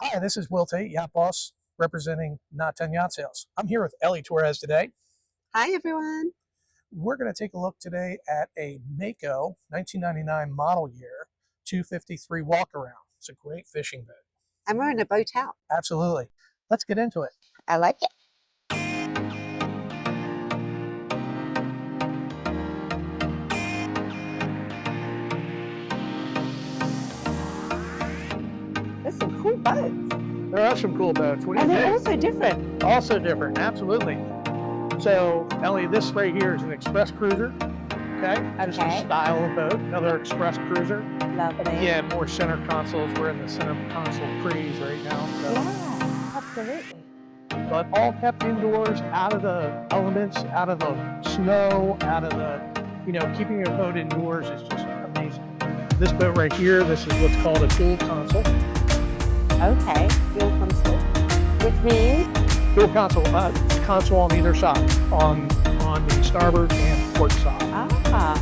Hi, this is Will Tate, Yacht Boss, representing Not 10 Yacht Sales. I'm here with Ellie Torrez today. Hi, everyone. We're going to take a look today at a Mako 1999 model year 253 Walkaround. It's a great fishing boat. And we're in a boatel. Absolutely. Let's get into it. I like it. There's some cool boats. There are some cool boats. What do you And they're think? also different. Also different, absolutely. So, Ellie, this right here is an express cruiser. Okay. Just a style of boat. Another express cruiser. Lovely. Yeah, more center consoles. We're in the center console cruise right now. So. Yeah, absolutely. But all kept indoors, out of the elements, out of the snow, out of the, keeping your boat indoors is just amazing. This boat right here, this is what's called a dual console. Okay, dual console, which means? Dual console, console on either side, on the starboard and port side. Ah.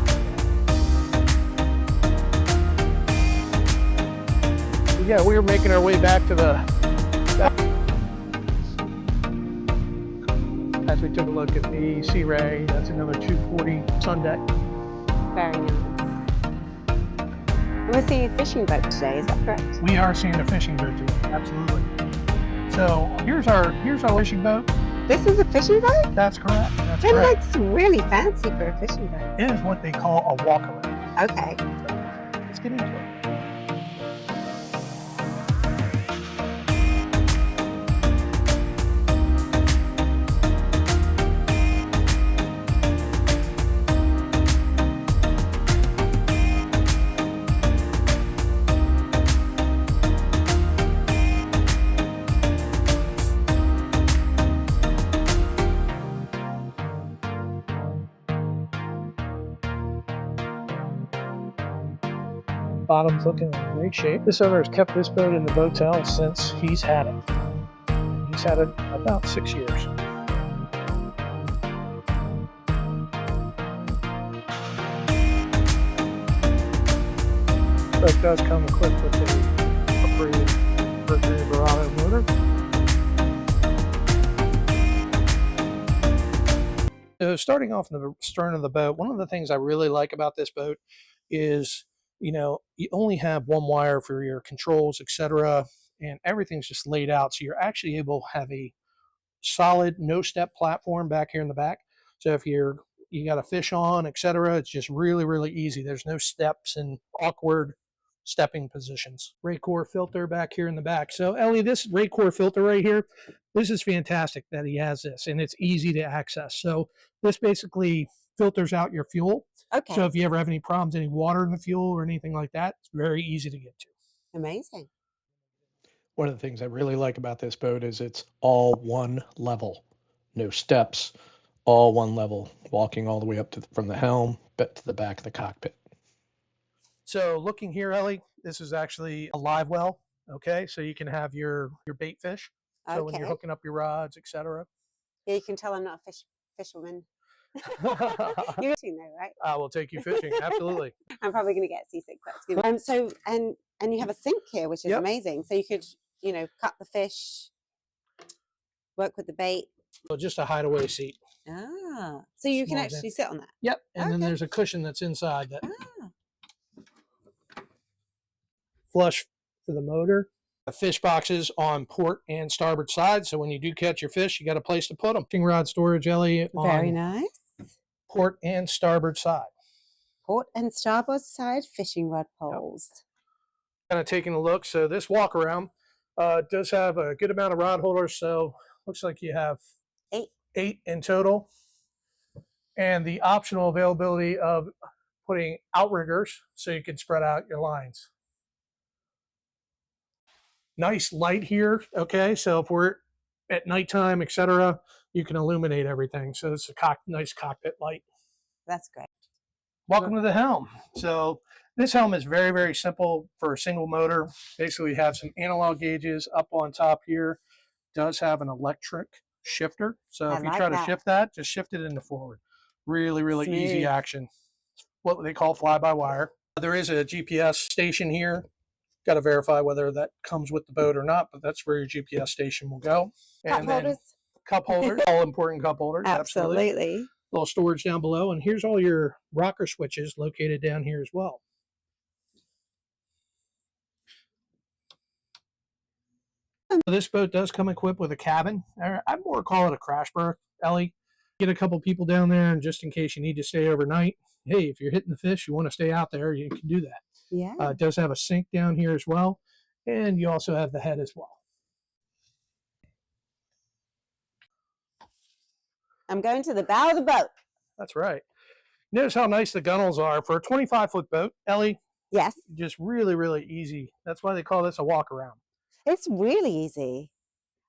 Yeah, we were making our way back to as we took a look at the Sea Ray. That's another 240 Sunday. Very nice. We're seeing a fishing boat today, is that correct? We are seeing a fishing boat today, absolutely. So here's our fishing boat. This is a fishing boat? That's correct. That's It correct. looks really fancy for a fishing boat. It is what they call a walkaround. Okay. So let's get into it. Bottom's looking in great shape. This owner has kept this boat in the boatel since he's had it. He's had it about 6 years. Boat does come equipped with a upgraded Mercury Verado motor. So starting off in the stern of the boat, one of the things I really like about this boat is you only have one wire for your controls, etc., and everything's just laid out. So you're actually able to have a solid no-step platform back here in the back. So if you got a fish on, etc., it's just really, really easy. There's no steps and awkward stepping positions. Raycor filter back here in the back. So Ellie, this Raycor filter right here, this is fantastic that he has this, and it's easy to access. So this basically filters out your fuel. Okay. So if you ever have any problems, any water in the fuel or anything like that, it's very easy to get to. Amazing. One of the things I really like about this boat is it's all one level. No steps, all one level, walking all the way up from the helm to the back of the cockpit. So looking here, Ellie, this is actually a live well. Okay, so you can have your bait fish. So when you're hooking up your rods, etc. Yeah, you can tell I'm not a fisherman. You're fishing though, right? I will take you fishing, absolutely. I'm probably going to get seasick. That's good. And you have a sink here, which is amazing. So you could, cut the fish, work with the bait. So just a hideaway seat. Ah, so you can actually sit on that. Yep, and then there's a cushion that's inside that flush for the motor. Fish boxes on port and starboard side, so when you do catch your fish, you got a place to put them. Fishing rod storage, Ellie, Very nice. Port and starboard side. Port and starboard side fishing rod poles. Kind of taking a look. So this walkaround does have a good amount of rod holders. So looks like you have 8 in total, and the optional availability of putting outriggers so you can spread out your lines. Nice light here. Okay, so if we're at nighttime, etc., you can illuminate everything. So it's a nice cockpit light. That's great. Welcome to the helm. So this helm is very, very simple for a single motor. Basically, you have some analog gauges up on top here. Does have an electric shifter. So if you try to shift that, just shift it into forward. Really, really easy action. What they call fly-by-wire. There is a GPS station here. Got to verify whether that comes with the boat or not, but that's where your GPS station will go. Cup And then holders. cup holders, all important cup holders. Absolutely. Absolutely. Little storage down below. And here's all your rocker switches located down here as well. So this boat does come equipped with a cabin. I'd more call it a crash berth, Ellie. Get a couple people down there, and just in case you need to stay overnight, hey, if you're hitting the fish, you want to stay out there, you can do that. Yeah. It does have a sink down here as well, and you also have the head as well. I'm going to the bow of the boat. That's right. Notice how nice the gunnels are for a 25-foot boat, Ellie. Yes. Just really, really easy. That's why they call this a walk around. It's really easy.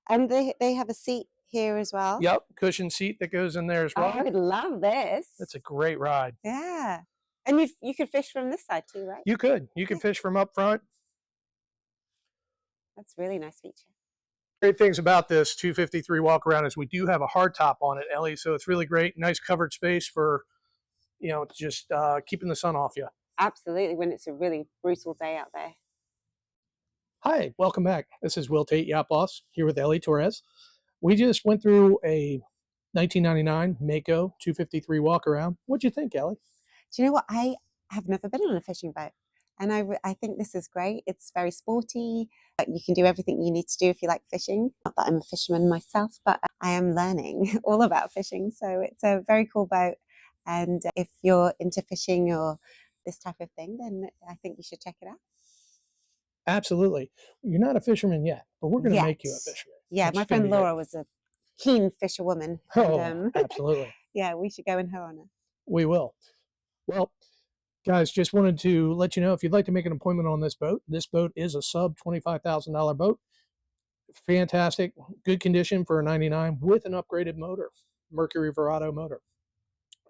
And they have a seat here as well. Yep, cushion seat that goes in there as well. I would love this. It's a great ride. Yeah. And you could fish from this side too, right? You could fish from up front. That's a really nice feature. Great things about this 253 walk around is we do have a hard top on it, Ellie, so it's really great. Nice covered space for, just keeping the sun off you. Absolutely, when it's a really brutal day out there. Hi, welcome back. This is Will Tate, Yacht Boss, here with Ellie Torrez. We just went through a 1999 Mako 253 walk around. What'd you think, Ellie? Do you know what? I have never been on a fishing boat, and I think this is great. It's very sporty. You can do everything you need to do if you like fishing. Not that I'm a fisherman myself, but I am learning all about fishing. So it's a very cool boat. And if you're into fishing or this type of thing, then I think you should check it out. Absolutely. You're not a fisherman yet, but we're going to make you a fisherman. Yeah, my friend Laura was a keen fisherwoman. Oh, And, absolutely. Yeah, we should go in her honor. We will. Well, guys, just wanted to let you know, if you'd like to make an appointment on this boat is a sub $25,000 boat. Fantastic, good condition for a 99 with an upgraded motor, Mercury Verado motor.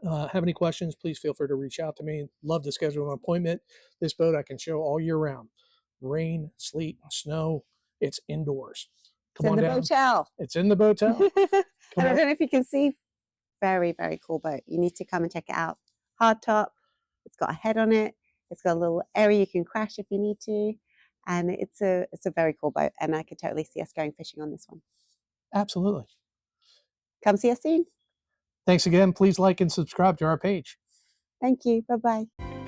Have any questions, please feel free to reach out to me. Love to schedule an appointment. This boat I can show all year round. Rain, sleet, snow, it's indoors. Come on down. It's in the boatel. It's in the boatel. And I don't know if you can see, very, very cool boat. You need to come and check it out. Hard top. It's got a head on it. It's got a little area you can crash if you need to. And it's a very cool boat. And I could totally see us going fishing on this one. Absolutely. Come see us soon. Thanks again. Please like and subscribe to our page. Thank you. Bye-bye.